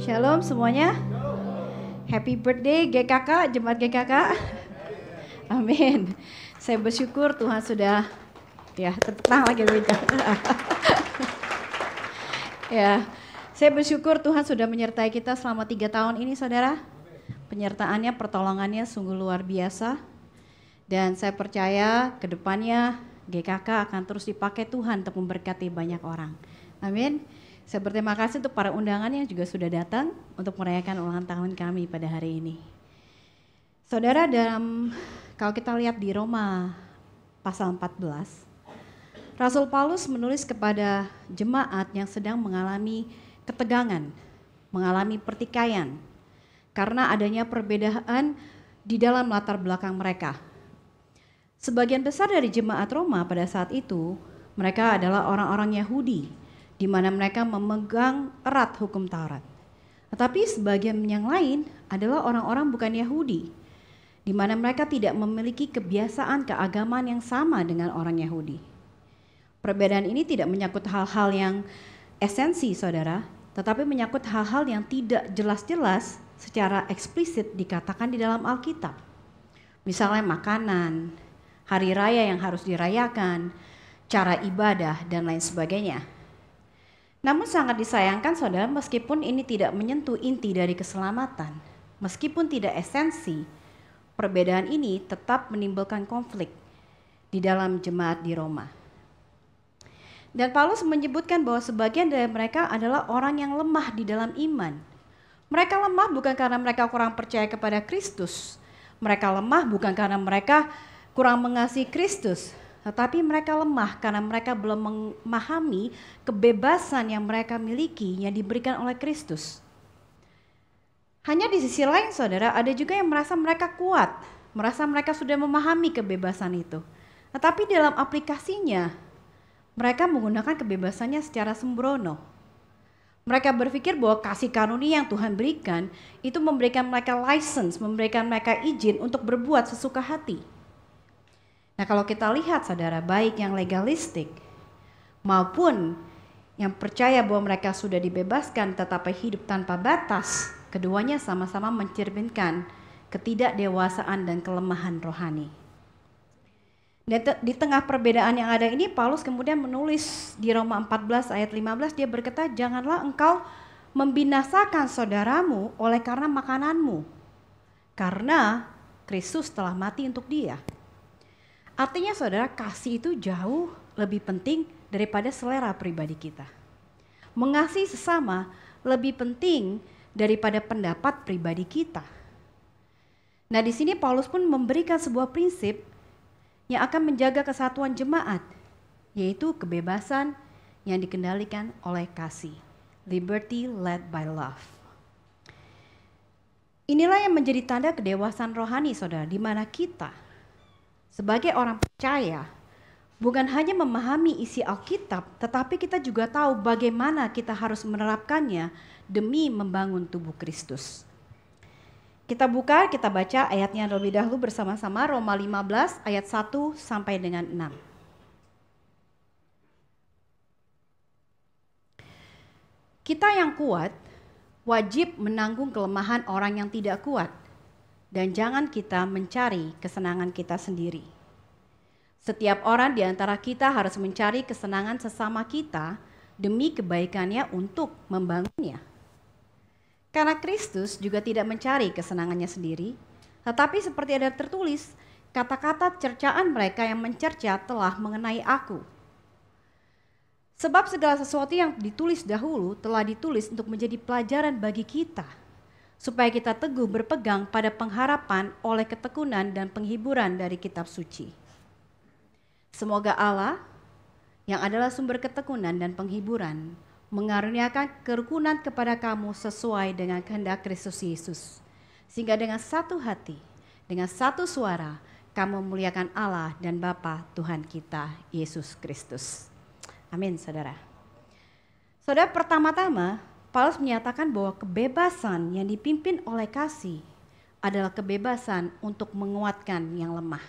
Shalom semuanya. Happy birthday GKK, Jemaat GKK. Amin. Saya bersyukur Tuhan sudah, tepuk tangan lagi. Saya bersyukur Tuhan sudah menyertai kita selama 3 tahun ini, saudara. Penyertaannya, pertolongannya sungguh luar biasa. Dan saya percaya ke depannya GKK akan terus dipakai Tuhan untuk memberkati banyak orang. Amin. Saya berterima kasih untuk para undangan yang juga sudah datang untuk merayakan ulang tahun kami pada hari ini. Saudara, kalau kita lihat di Roma pasal 14, Rasul Paulus menulis kepada jemaat yang sedang mengalami ketegangan, mengalami pertikaian, karena adanya perbedaan di dalam latar belakang mereka. Sebagian besar dari jemaat Roma pada saat itu, mereka adalah orang-orang Yahudi, di mana mereka memegang erat hukum Taurat. Tetapi sebagian yang lain adalah orang-orang bukan Yahudi, di mana mereka tidak memiliki kebiasaan keagamaan yang sama dengan orang Yahudi. Perbedaan ini tidak menyangkut hal-hal yang esensi, saudara, tetapi menyangkut hal-hal yang tidak jelas-jelas secara eksplisit dikatakan di dalam Alkitab. Misalnya makanan, hari raya yang harus dirayakan, cara ibadah, dan lain sebagainya. Namun sangat disayangkan, saudara, meskipun ini tidak menyentuh inti dari keselamatan, meskipun tidak esensi, perbedaan ini tetap menimbulkan konflik di dalam jemaat di Roma. Dan Paulus menyebutkan bahwa sebagian dari mereka adalah orang yang lemah di dalam iman. Mereka lemah bukan karena mereka kurang percaya kepada Kristus. Mereka lemah bukan karena mereka kurang mengasihi Kristus. Tetapi mereka lemah karena mereka belum memahami kebebasan yang mereka miliki yang diberikan oleh Kristus. Hanya di sisi lain, saudara, ada juga yang merasa mereka kuat, merasa mereka sudah memahami kebebasan itu. Tetapi dalam aplikasinya, mereka menggunakan kebebasannya secara sembrono. Mereka berpikir bahwa kasih karunia yang Tuhan berikan itu memberikan mereka license, memberikan mereka izin untuk berbuat sesuka hati. Nah, kalau kita lihat, saudara, baik yang legalistik maupun yang percaya bahwa mereka sudah dibebaskan tetapi hidup tanpa batas, keduanya sama-sama mencerminkan ketidakdewasaan dan kelemahan rohani. Dan di tengah perbedaan yang ada ini, Paulus kemudian menulis di Roma 14 ayat 15, dia berkata, "Janganlah engkau membinasakan saudaramu oleh karena makananmu, karena Kristus telah mati untuk dia." Artinya, saudara, kasih itu jauh lebih penting daripada selera pribadi kita. Mengasihi sesama lebih penting daripada pendapat pribadi kita. Nah, di sini Paulus pun memberikan sebuah prinsip yang akan menjaga kesatuan jemaat, yaitu kebebasan yang dikendalikan oleh kasih. Liberty led by love. Inilah yang menjadi tanda kedewasaan rohani, saudara, di mana kita sebagai orang percaya bukan hanya memahami isi Alkitab, tetapi kita juga tahu bagaimana kita harus menerapkannya demi membangun tubuh Kristus. Kita baca ayatnya lebih dahulu bersama-sama, Roma 15 ayat 1 sampai dengan 6. Kita yang kuat wajib menanggung kelemahan orang yang tidak kuat, dan jangan kita mencari kesenangan kita sendiri. Setiap orang di antara kita harus mencari kesenangan sesama kita demi kebaikannya untuk membangunnya. Karena Kristus juga tidak mencari kesenangannya sendiri, tetapi seperti ada tertulis, kata-kata cercaan mereka yang mencerca telah mengenai aku. Sebab segala sesuatu yang ditulis dahulu telah ditulis untuk menjadi pelajaran bagi kita, supaya kita teguh berpegang pada pengharapan oleh ketekunan dan penghiburan dari kitab suci. Semoga Allah yang adalah sumber ketekunan dan penghiburan mengaruniakan kerukunan kepada kamu sesuai dengan kehendak Kristus Yesus, sehingga dengan satu hati, dengan satu suara, kamu memuliakan Allah dan Bapa Tuhan kita Yesus Kristus. Amin, saudara. Saudara, pertama-tama Paulus menyatakan bahwa kebebasan yang dipimpin oleh kasih adalah kebebasan untuk menguatkan yang lemah.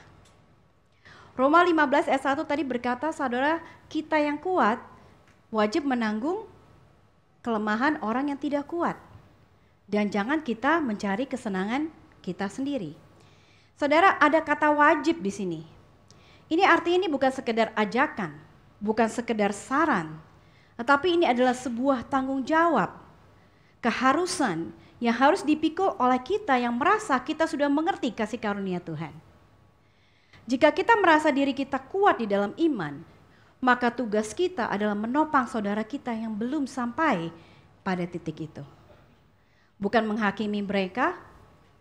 Roma 15 ayat 1 tadi berkata, saudara, kita yang kuat wajib menanggung kelemahan orang yang tidak kuat. Dan jangan kita mencari kesenangan kita sendiri. Saudara, ada kata wajib di sini. Ini artinya ini bukan sekedar ajakan, bukan sekedar saran, tetapi ini adalah sebuah tanggung jawab, keharusan yang harus dipikul oleh kita yang merasa kita sudah mengerti kasih karunia Tuhan. Jika kita merasa diri kita kuat di dalam iman, maka tugas kita adalah menopang saudara kita yang belum sampai pada titik itu. Bukan menghakimi mereka,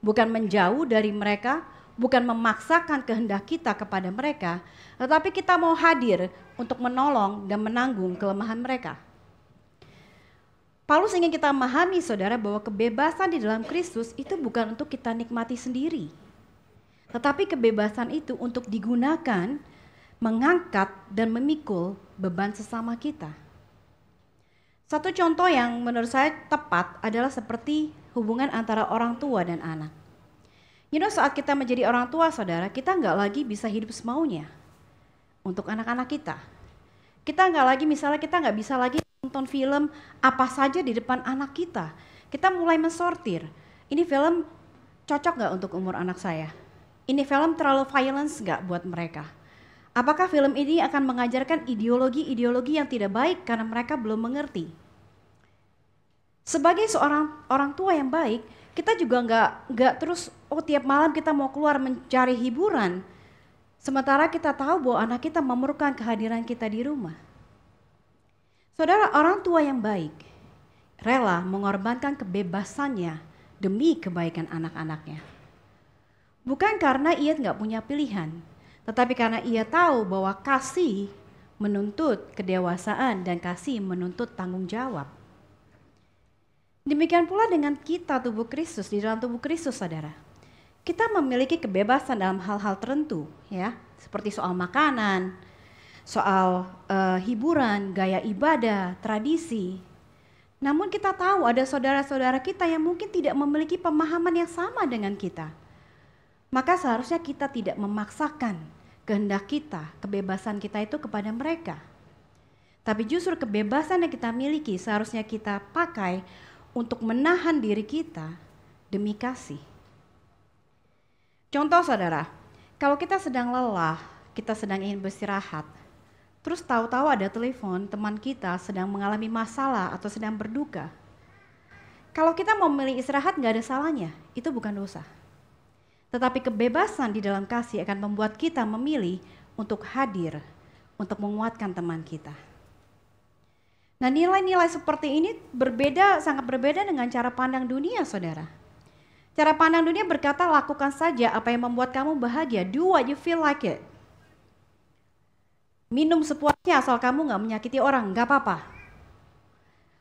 bukan menjauh dari mereka, bukan memaksakan kehendak kita kepada mereka, tetapi kita mau hadir untuk menolong dan menanggung kelemahan mereka. Paulus ingin kita memahami saudara bahwa kebebasan di dalam Kristus itu bukan untuk kita nikmati sendiri. Tetapi kebebasan itu untuk digunakan, mengangkat dan memikul beban sesama kita. Satu contoh yang menurut saya tepat adalah seperti hubungan antara orang tua dan anak. Saat kita menjadi orang tua saudara, kita nggak lagi bisa hidup semaunya untuk anak-anak kita. Kita nggak bisa lagi nonton film apa saja di depan anak kita. Kita mulai mensortir, ini film cocok nggak untuk umur anak saya? Ini film terlalu violence nggak buat mereka? Apakah film ini akan mengajarkan ideologi-ideologi yang tidak baik karena mereka belum mengerti? Sebagai seorang orang tua yang baik, kita juga nggak terus tiap malam kita mau keluar mencari hiburan, sementara kita tahu bahwa anak kita memerlukan kehadiran kita di rumah. Saudara, orang tua yang baik rela mengorbankan kebebasannya demi kebaikan anak-anaknya. Bukan karena ia nggak punya pilihan, tetapi karena ia tahu bahwa kasih menuntut kedewasaan dan kasih menuntut tanggung jawab. Demikian pula dengan kita tubuh Kristus, di dalam tubuh Kristus saudara. Kita memiliki kebebasan dalam hal-hal tertentu ya, seperti soal makanan, soal hiburan, gaya ibadah, tradisi. Namun kita tahu ada saudara-saudara kita yang mungkin tidak memiliki pemahaman yang sama dengan kita. Maka seharusnya kita tidak memaksakan kehendak kita, kebebasan kita itu kepada mereka. Tapi justru kebebasan yang kita miliki seharusnya kita pakai untuk menahan diri kita demi kasih. Contoh saudara, kalau kita sedang lelah, kita sedang ingin beristirahat, terus tahu-tahu ada telepon teman kita sedang mengalami masalah atau sedang berduka. Kalau kita mau memilih istirahat nggak ada salahnya, itu bukan dosa. Tetapi kebebasan di dalam kasih akan membuat kita memilih untuk hadir, untuk menguatkan teman kita. Nah, nilai-nilai seperti ini sangat berbeda dengan cara pandang dunia, saudara. Cara pandang dunia berkata, lakukan saja apa yang membuat kamu bahagia. Do what you feel like it. Minum sepuasnya asal kamu gak menyakiti orang, gak apa-apa.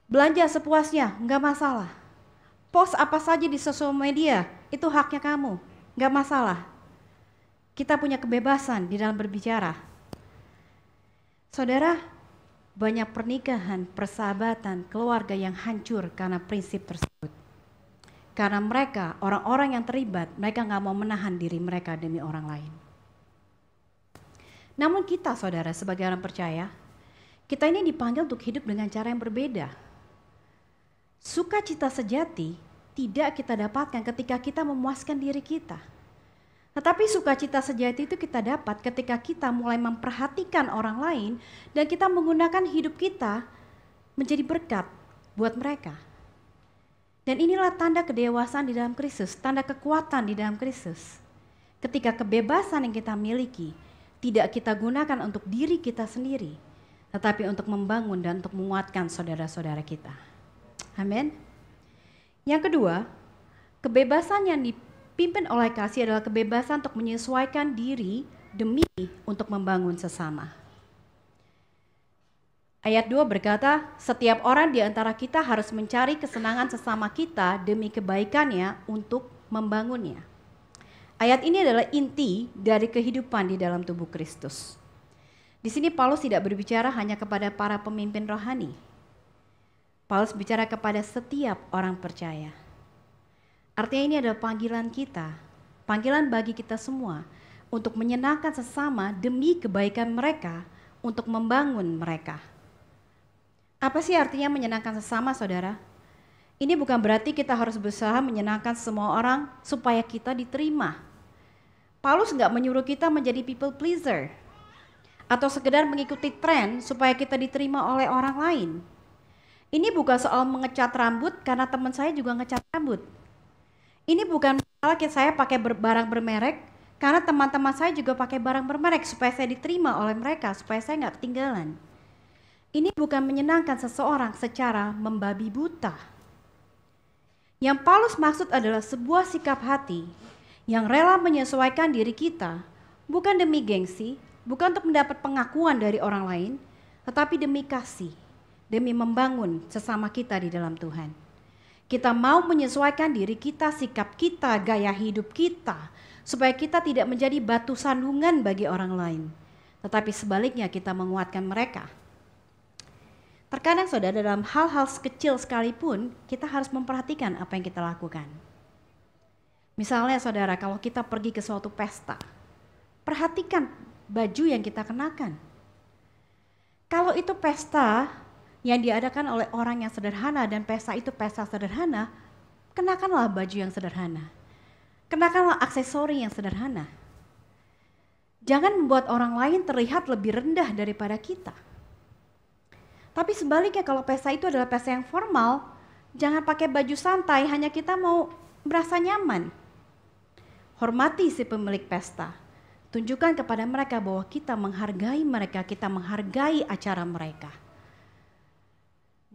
Belanja sepuasnya, gak masalah. Post apa saja di sosial media, itu haknya kamu, gak masalah. Kita punya kebebasan di dalam berbicara. Saudara, banyak pernikahan, persahabatan, keluarga yang hancur karena prinsip tersebut. Karena mereka, orang-orang yang terlibat, mereka gak mau menahan diri mereka demi orang lain. Namun kita saudara sebagai orang percaya, kita ini dipanggil untuk hidup dengan cara yang berbeda. Sukacita sejati tidak kita dapatkan ketika kita memuaskan diri kita. Tetapi sukacita sejati itu kita dapat ketika kita mulai memperhatikan orang lain dan kita menggunakan hidup kita menjadi berkat buat mereka. Dan inilah tanda kedewasaan di dalam Kristus, tanda kekuatan di dalam Kristus. Ketika kebebasan yang kita miliki tidak kita gunakan untuk diri kita sendiri, tetapi untuk membangun dan untuk menguatkan saudara-saudara kita. Amin. Yang kedua, kebebasan yang dipimpin oleh kasih adalah kebebasan untuk menyesuaikan diri demi untuk membangun sesama. Ayat 2 berkata, setiap orang di antara kita harus mencari kesenangan sesama kita demi kebaikannya untuk membangunnya. Ayat ini adalah inti dari kehidupan di dalam tubuh Kristus. Di sini Paulus tidak berbicara hanya kepada para pemimpin rohani. Paulus bicara kepada setiap orang percaya. Artinya ini adalah panggilan kita, panggilan bagi kita semua untuk menyenangkan sesama demi kebaikan mereka, untuk membangun mereka. Apa sih artinya menyenangkan sesama, saudara? Ini bukan berarti kita harus berusaha menyenangkan semua orang supaya kita diterima. Paulus nggak menyuruh kita menjadi people pleaser atau sekedar mengikuti tren supaya kita diterima oleh orang lain. Ini bukan soal mengecat rambut karena teman saya juga ngecat rambut. Ini bukan masalah saya pakai barang bermerek karena teman-teman saya juga pakai barang bermerek supaya saya diterima oleh mereka, supaya saya nggak ketinggalan. Ini bukan menyenangkan seseorang secara membabi buta. Yang Paulus maksud adalah sebuah sikap hati yang rela menyesuaikan diri kita, bukan demi gengsi, bukan untuk mendapat pengakuan dari orang lain, tetapi demi kasih, demi membangun sesama kita di dalam Tuhan. Kita mau menyesuaikan diri kita, sikap kita, gaya hidup kita, supaya kita tidak menjadi batu sandungan bagi orang lain, tetapi sebaliknya kita menguatkan mereka. Terkadang saudara, dalam hal-hal kecil sekalipun kita harus memperhatikan apa yang kita lakukan. Misalnya saudara, kalau kita pergi ke suatu pesta, perhatikan baju yang kita kenakan. Kalau itu pesta yang diadakan oleh orang yang sederhana dan pesta itu pesta sederhana, kenakanlah baju yang sederhana. Kenakanlah aksesori yang sederhana. Jangan membuat orang lain terlihat lebih rendah daripada kita. Tapi sebaliknya kalau pesta itu adalah pesta yang formal, jangan pakai baju santai hanya kita mau merasa nyaman. Hormati si pemilik pesta. Tunjukkan kepada mereka bahwa kita menghargai mereka, kita menghargai acara mereka.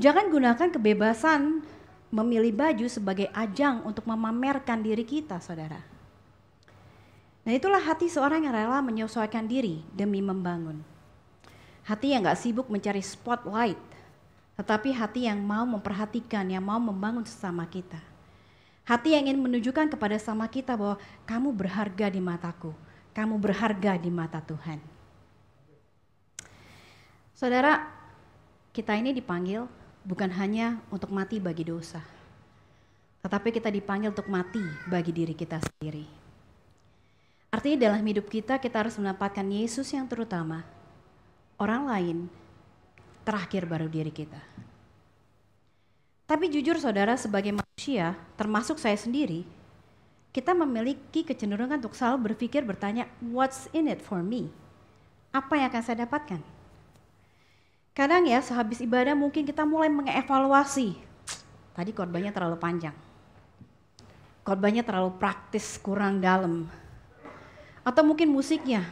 Jangan gunakan kebebasan memilih baju sebagai ajang untuk memamerkan diri kita, saudara. Nah, itulah hati seorang yang rela menyesuaikan diri demi membangun. Hati yang gak sibuk mencari spotlight, tetapi hati yang mau memperhatikan, yang mau membangun sesama kita. Hati yang ingin menunjukkan kepada sesama kita bahwa kamu berharga di mataku. Kamu berharga di mata Tuhan. Saudara, kita ini dipanggil bukan hanya untuk mati bagi dosa, tetapi kita dipanggil untuk mati bagi diri kita sendiri. Artinya dalam hidup kita harus menempatkan Yesus yang terutama, orang lain terakhir baru diri kita. Tapi jujur saudara, sebagai manusia, termasuk saya sendiri, kita memiliki kecenderungan untuk selalu berpikir, bertanya, what's in it for me? Apa yang akan saya dapatkan? Kadang ya, sehabis ibadah mungkin kita mulai mengevaluasi. Tadi khotbahnya terlalu panjang. Khotbahnya terlalu praktis, kurang dalam. Atau mungkin musiknya,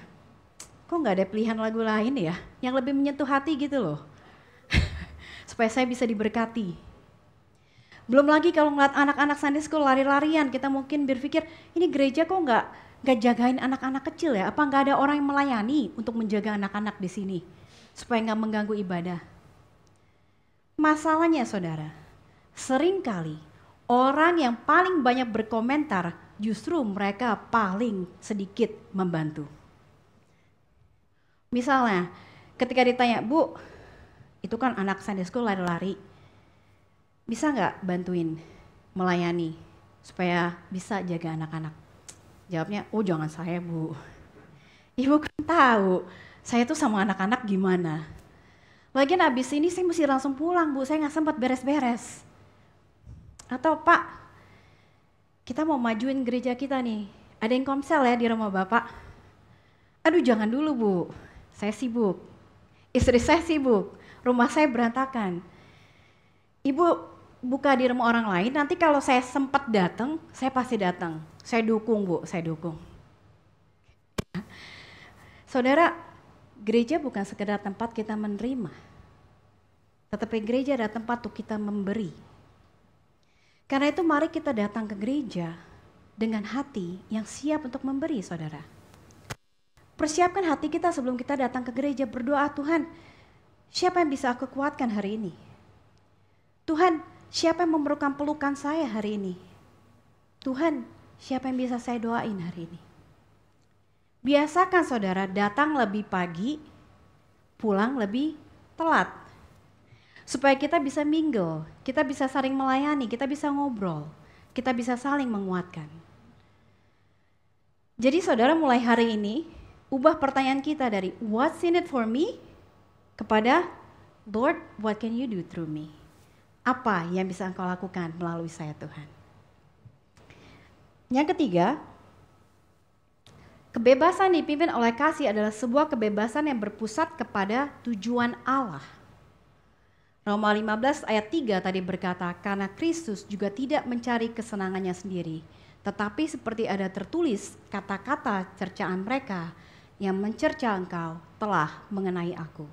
kok nggak ada pilihan lagu lain ya? Yang lebih menyentuh hati gitu loh. Supaya saya bisa diberkati. Belum lagi kalau ngeliat anak-anak Sunday School lari-larian, kita mungkin berpikir, ini gereja kok nggak jagain anak-anak kecil ya? Apa nggak ada orang yang melayani untuk menjaga anak-anak di sini supaya nggak mengganggu ibadah? Masalahnya saudara, seringkali orang yang paling banyak berkomentar justru mereka paling sedikit membantu. Misalnya, ketika ditanya, Bu, itu kan anak Sunday School lari-lari, bisa nggak bantuin melayani supaya bisa jaga anak-anak? Jawabnya, oh jangan saya Bu. Ibu kan tahu, saya tuh sama anak-anak gimana. Lagian abis ini saya mesti langsung pulang Bu, saya nggak sempat beres-beres. Atau Pak, kita mau majuin gereja kita nih, ada yang komsel ya di rumah Bapak. Aduh jangan dulu Bu, saya sibuk. Istri saya sibuk, rumah saya berantakan. Ibu buka di rumah orang lain, nanti kalau saya sempat datang, saya pasti datang. Saya dukung Bu, saya dukung. Saudara, gereja bukan sekedar tempat kita menerima, tetapi gereja adalah tempat untuk kita memberi. Karena itu mari kita datang ke gereja dengan hati yang siap untuk memberi, saudara. Persiapkan hati kita sebelum kita datang ke gereja, berdoa, Tuhan, siapa yang bisa aku kuatkan hari ini? Tuhan, siapa yang memerlukan pelukan saya hari ini? Tuhan, siapa yang bisa saya doain hari ini? Biasakan saudara datang lebih pagi, pulang lebih telat. Supaya kita bisa mingle, kita bisa saling melayani, kita bisa ngobrol, kita bisa saling menguatkan. Jadi saudara mulai hari ini, ubah pertanyaan kita dari what's in it for me? Kepada Lord, what can you do through me? Apa yang bisa engkau lakukan melalui saya Tuhan? Yang ketiga, kebebasan dipimpin oleh kasih adalah sebuah kebebasan yang berpusat kepada tujuan Allah. Roma 15 ayat 3 tadi berkata, karena Kristus juga tidak mencari kesenangannya sendiri, tetapi seperti ada tertulis kata-kata cercaan mereka yang mencerca engkau telah mengenai aku.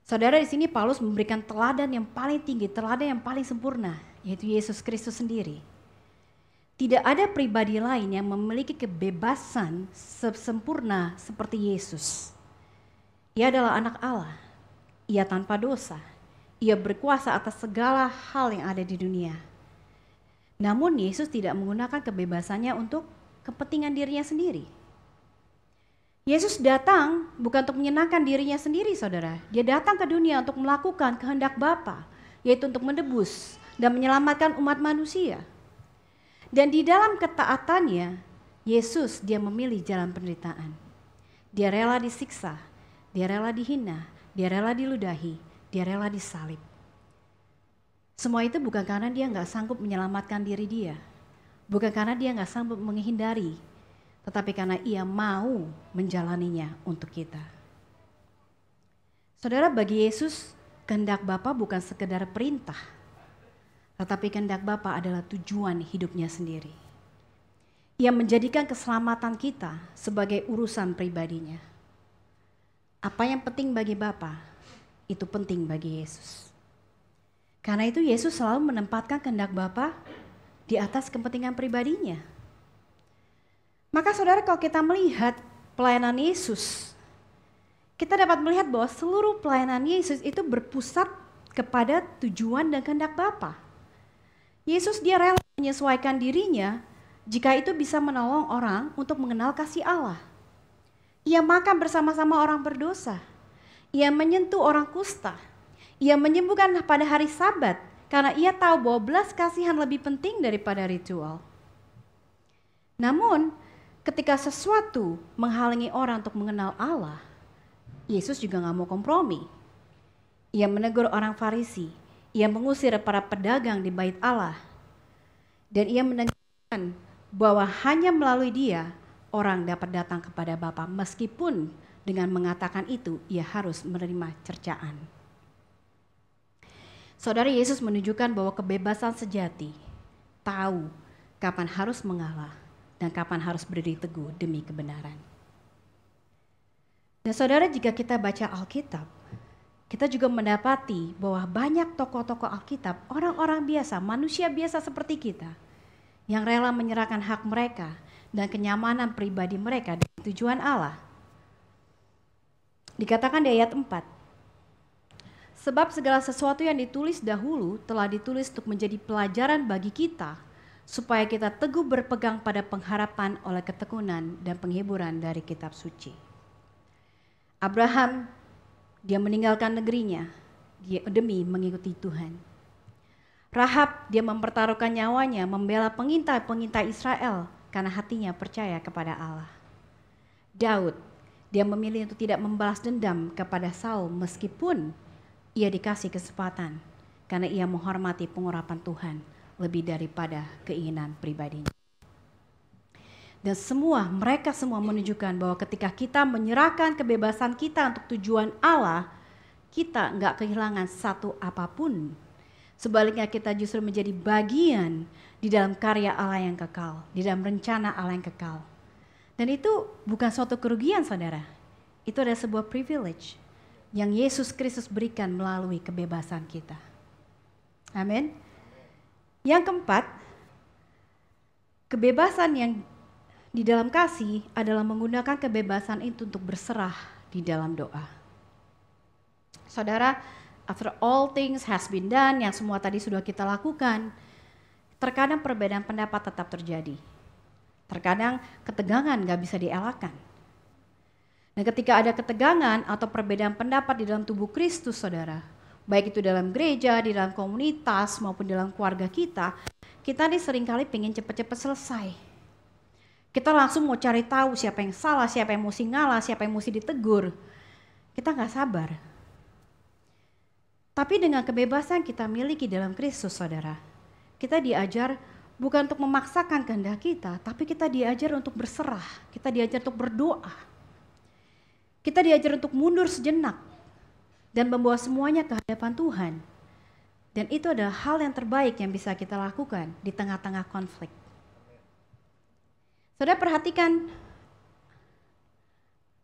Saudara, di sini Paulus memberikan teladan yang paling tinggi, teladan yang paling sempurna, yaitu Yesus Kristus sendiri. Tidak ada pribadi lain yang memiliki kebebasan sempurna seperti Yesus. Ia adalah anak Allah, ia tanpa dosa, ia berkuasa atas segala hal yang ada di dunia. Namun Yesus tidak menggunakan kebebasannya untuk kepentingan dirinya sendiri. Yesus datang bukan untuk menyenangkan dirinya sendiri, saudara. Dia datang ke dunia untuk melakukan kehendak Bapa, yaitu untuk menebus dan menyelamatkan umat manusia. Dan di dalam ketaatannya, Yesus dia memilih jalan penderitaan. Dia rela disiksa, dia rela dihina, dia rela diludahi, dia rela disalib. Semua itu bukan karena dia nggak sanggup menyelamatkan diri dia, bukan karena dia nggak sanggup menghindari, tetapi karena ia mau menjalaninya untuk kita. Saudara, bagi Yesus, kehendak Bapa bukan sekedar perintah, tetapi kehendak Bapa adalah tujuan hidupnya sendiri. Ia menjadikan keselamatan kita sebagai urusan pribadinya. Apa yang penting bagi Bapa, itu penting bagi Yesus. Karena itu Yesus selalu menempatkan kehendak Bapa di atas kepentingan pribadinya. Maka saudara, kalau kita melihat pelayanan Yesus, kita dapat melihat bahwa seluruh pelayanan Yesus itu berpusat kepada tujuan dan kehendak Bapa. Yesus dia rela menyesuaikan dirinya jika itu bisa menolong orang untuk mengenal kasih Allah. Ia makan bersama-sama orang berdosa. Ia menyentuh orang kusta. Ia menyembuhkan pada hari Sabat karena ia tahu bahwa belas kasihan lebih penting daripada ritual. Namun, ketika sesuatu menghalangi orang untuk mengenal Allah, Yesus juga gak mau kompromi. Ia menegur orang Farisi. Ia mengusir para pedagang di bait Allah. Dan ia menegaskan bahwa hanya melalui dia orang dapat datang kepada Bapa, meskipun dengan mengatakan itu ia harus menerima cercaan. Saudara, Yesus menunjukkan bahwa kebebasan sejati tahu kapan harus mengalah dan kapan harus berdiri teguh demi kebenaran. Dan saudara, jika kita baca Alkitab, kita juga mendapati bahwa banyak tokoh-tokoh Alkitab, orang-orang biasa, manusia biasa seperti kita, yang rela menyerahkan hak mereka dan kenyamanan pribadi mereka demi tujuan Allah. Dikatakan di ayat 4, sebab segala sesuatu yang ditulis dahulu telah ditulis untuk menjadi pelajaran bagi kita, supaya kita teguh berpegang pada pengharapan oleh ketekunan dan penghiburan dari kitab suci. Abraham, dia meninggalkan negerinya dia demi mengikuti Tuhan. Rahab, dia mempertaruhkan nyawanya membela pengintai-pengintai Israel karena hatinya percaya kepada Allah. Daud, dia memilih untuk tidak membalas dendam kepada Saul meskipun ia dikasih kesempatan karena ia menghormati pengurapan Tuhan lebih daripada keinginan pribadinya. Dan mereka semua menunjukkan bahwa ketika kita menyerahkan kebebasan kita untuk tujuan Allah, kita enggak kehilangan satu apapun. Sebaliknya kita justru menjadi bagian di dalam karya Allah yang kekal, di dalam rencana Allah yang kekal. Dan itu bukan suatu kerugian, saudara. Itu adalah sebuah privilege yang Yesus Kristus berikan melalui kebebasan kita. Amin. Yang keempat, kebebasan yang di dalam kasih adalah menggunakan kebebasan itu untuk berserah di dalam doa. Saudara, after all things has been done, yang semua tadi sudah kita lakukan, terkadang perbedaan pendapat tetap terjadi. Terkadang ketegangan gak bisa dielakkan. Dan ketika ada ketegangan atau perbedaan pendapat di dalam tubuh Kristus, saudara, baik itu dalam gereja, di dalam komunitas, maupun dalam keluarga kita nih seringkali pengen cepat-cepat selesai. Kita langsung mau cari tahu siapa yang salah, siapa yang mesti ngalah, siapa yang mesti ditegur. Kita gak sabar. Tapi dengan kebebasan kita miliki dalam Kristus, saudara, kita diajar bukan untuk memaksakan kehendak kita, tapi kita diajar untuk berserah, kita diajar untuk berdoa. Kita diajar untuk mundur sejenak dan membawa semuanya ke hadapan Tuhan. Dan itu adalah hal yang terbaik yang bisa kita lakukan di tengah-tengah konflik. Saudara perhatikan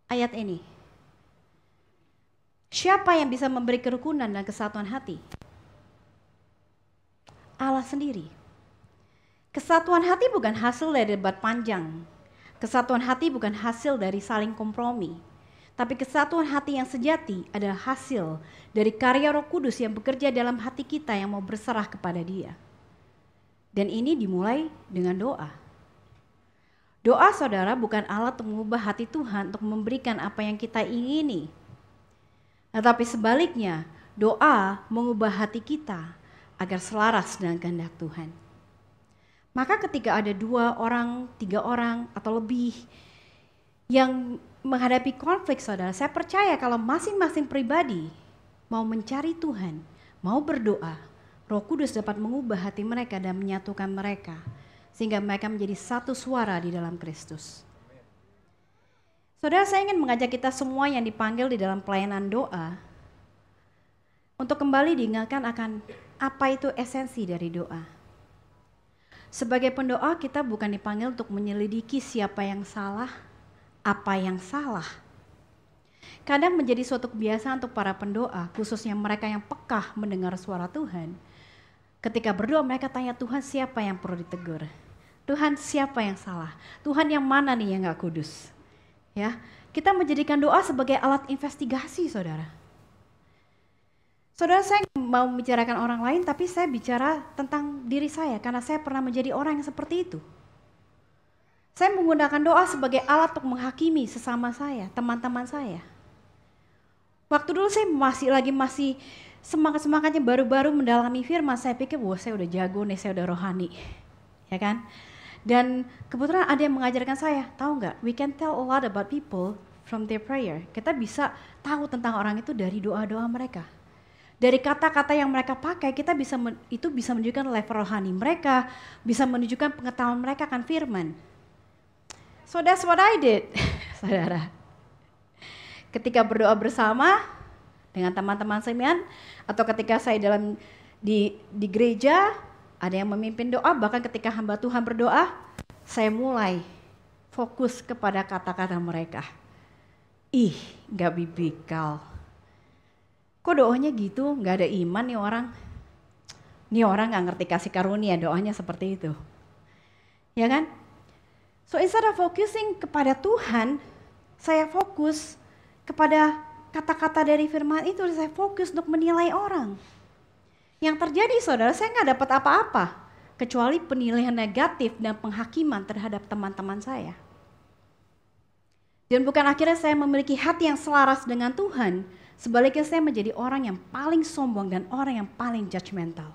ayat ini. Siapa yang bisa memberi kerukunan dan kesatuan hati? Allah sendiri. Kesatuan hati bukan hasil dari debat panjang. Kesatuan hati bukan hasil dari saling kompromi. Tapi kesatuan hati yang sejati adalah hasil dari karya Roh Kudus yang bekerja dalam hati kita yang mau berserah kepada Dia. Dan ini dimulai dengan doa. Doa, saudara, bukan alat untuk mengubah hati Tuhan untuk memberikan apa yang kita ingini. Tetapi sebaliknya, doa mengubah hati kita agar selaras dengan kehendak Tuhan. Maka ketika ada 2 orang, 3 orang, atau lebih yang menghadapi konflik, saudara, saya percaya kalau masing-masing pribadi mau mencari Tuhan, mau berdoa, Roh Kudus dapat mengubah hati mereka dan menyatukan mereka, sehingga mereka menjadi satu suara di dalam Kristus. Saudara, saya ingin mengajak kita semua yang dipanggil di dalam pelayanan doa untuk kembali diingatkan akan apa itu esensi dari doa. Sebagai pendoa, kita bukan dipanggil untuk menyelidiki siapa yang salah, apa yang salah. Kadang menjadi suatu kebiasaan untuk para pendoa, khususnya mereka yang peka mendengar suara Tuhan. Ketika berdoa mereka tanya, Tuhan siapa yang perlu ditegur? Tuhan siapa yang salah? Tuhan yang mana nih yang gak kudus? Ya, kita menjadikan doa sebagai alat investigasi, saudara. Saudara, saya mau membicarakan orang lain, tapi saya bicara tentang diri saya, karena saya pernah menjadi orang yang seperti itu. Saya menggunakan doa sebagai alat untuk menghakimi sesama saya, teman-teman saya. Waktu dulu saya masih semangat-semangatnya baru-baru mendalami firman, saya pikir, wah saya udah jago nih, saya udah rohani. Ya kan? Dan kebetulan ada yang mengajarkan saya, tahu nggak? We can tell a lot about people from their prayer. Kita bisa tahu tentang orang itu dari doa-doa mereka. Dari kata-kata yang mereka pakai, kita bisa menunjukkan level rohani mereka, bisa menunjukkan pengetahuan mereka akan firman. So that's what I did, saudara. Ketika berdoa bersama dengan teman-teman semian, atau ketika saya di gereja, ada yang memimpin doa, bahkan ketika hamba Tuhan berdoa, saya mulai fokus kepada kata-kata mereka. Ih, gak biblikal. Kok doanya gitu, gak ada iman nih orang. Nih orang gak ngerti kasih karunia, doanya seperti itu. Ya kan? So instead of focusing kepada Tuhan, saya fokus kepada kata-kata dari firman itu, saya fokus untuk menilai orang. Yang terjadi, saudara, saya nggak dapat apa-apa kecuali penilaian negatif dan penghakiman terhadap teman-teman saya. Dan bukan akhirnya saya memiliki hati yang selaras dengan Tuhan, sebaliknya saya menjadi orang yang paling sombong dan orang yang paling judgmental.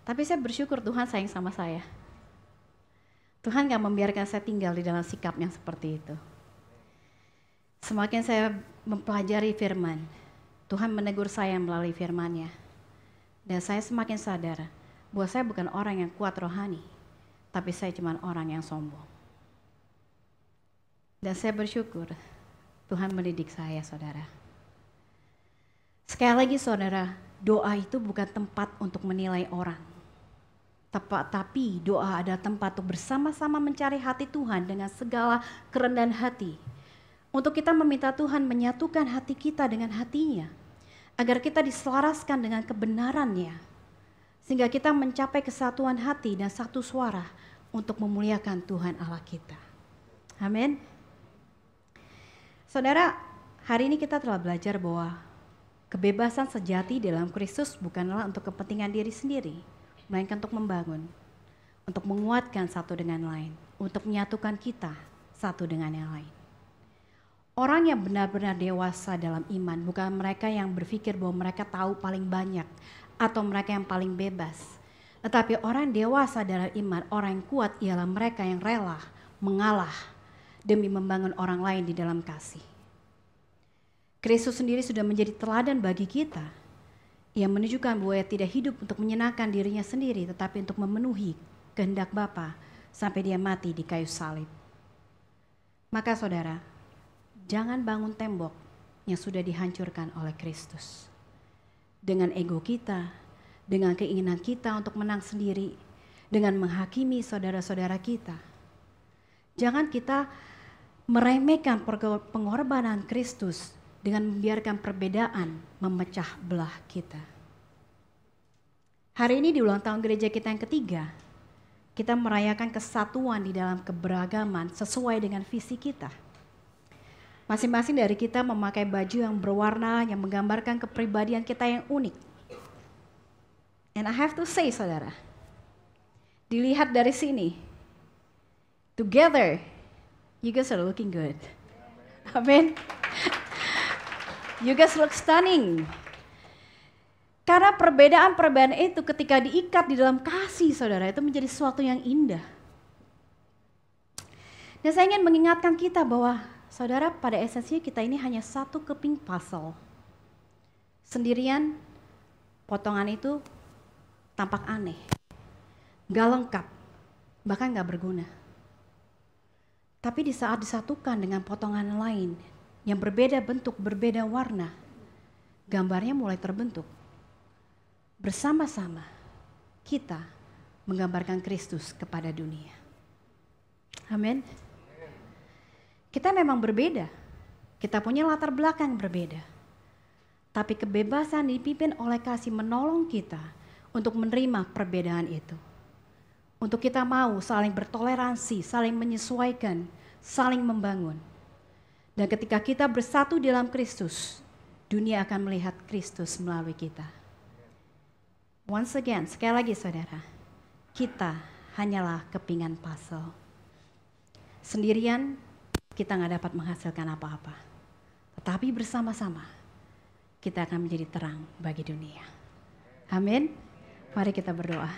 Tapi saya bersyukur Tuhan sayang sama saya. Tuhan nggak membiarkan saya tinggal di dalam sikap yang seperti itu. Semakin saya mempelajari firman, Tuhan menegur saya melalui firman-Nya. Dan saya semakin sadar bahwa saya bukan orang yang kuat rohani, tapi saya cuma orang yang sombong. Dan saya bersyukur Tuhan mendidik saya, saudara. Sekali lagi, saudara, doa itu bukan tempat untuk menilai orang. Tapi doa adalah tempat untuk bersama-sama mencari hati Tuhan dengan segala kerendahan hati. Untuk kita meminta Tuhan menyatukan hati kita dengan hatinya, agar kita diselaraskan dengan kebenarannya, sehingga kita mencapai kesatuan hati dan satu suara untuk memuliakan Tuhan Allah kita. Amin. Saudara, hari ini kita telah belajar bahwa kebebasan sejati dalam Kristus bukanlah untuk kepentingan diri sendiri, melainkan untuk membangun, untuk menguatkan satu dengan lain, untuk menyatukan kita satu dengan yang lain. Orang yang benar-benar dewasa dalam iman bukan mereka yang berpikir bahwa mereka tahu paling banyak atau mereka yang paling bebas. Tetapi orang dewasa dalam iman, orang yang kuat ialah mereka yang rela mengalah demi membangun orang lain di dalam kasih. Kristus sendiri sudah menjadi teladan bagi kita. Ia menunjukkan bahwa ia tidak hidup untuk menyenangkan dirinya sendiri, tetapi untuk memenuhi kehendak Bapa sampai dia mati di kayu salib. Maka saudara, jangan bangun tembok yang sudah dihancurkan oleh Kristus. Dengan ego kita, dengan keinginan kita untuk menang sendiri, dengan menghakimi saudara-saudara kita. Jangan kita meremehkan pengorbanan Kristus dengan membiarkan perbedaan memecah belah kita. Hari ini di ulang tahun gereja kita yang ketiga, kita merayakan kesatuan di dalam keberagaman sesuai dengan visi kita. Masing-masing dari kita memakai baju yang berwarna yang menggambarkan kepribadian kita yang unik. And I have to say, saudara, dilihat dari sini, together, you guys are looking good. Amen. You guys look stunning. Karena perbedaan-perbedaan itu ketika diikat di dalam kasih, saudara, itu menjadi sesuatu yang indah. Dan saya ingin mengingatkan kita bahwa, saudara, pada esensinya kita ini hanya satu keping puzzle. Sendirian, potongan itu tampak aneh, gak lengkap, bahkan gak berguna. Tapi di saat disatukan dengan potongan lain yang berbeda bentuk, berbeda warna, gambarnya mulai terbentuk. Bersama-sama kita menggambarkan Kristus kepada dunia. Amin. Kita memang berbeda, kita punya latar belakang berbeda. Tapi kebebasan dipimpin oleh kasih menolong kita untuk menerima perbedaan itu. Untuk kita mau saling bertoleransi, saling menyesuaikan, saling membangun. Dan ketika kita bersatu dalam Kristus, dunia akan melihat Kristus melalui kita. Once again, sekali lagi saudara, kita hanyalah kepingan puzzle. Sendirian kita gak dapat menghasilkan apa-apa. Tetapi bersama-sama kita akan menjadi terang bagi dunia. Amin. Mari kita berdoa.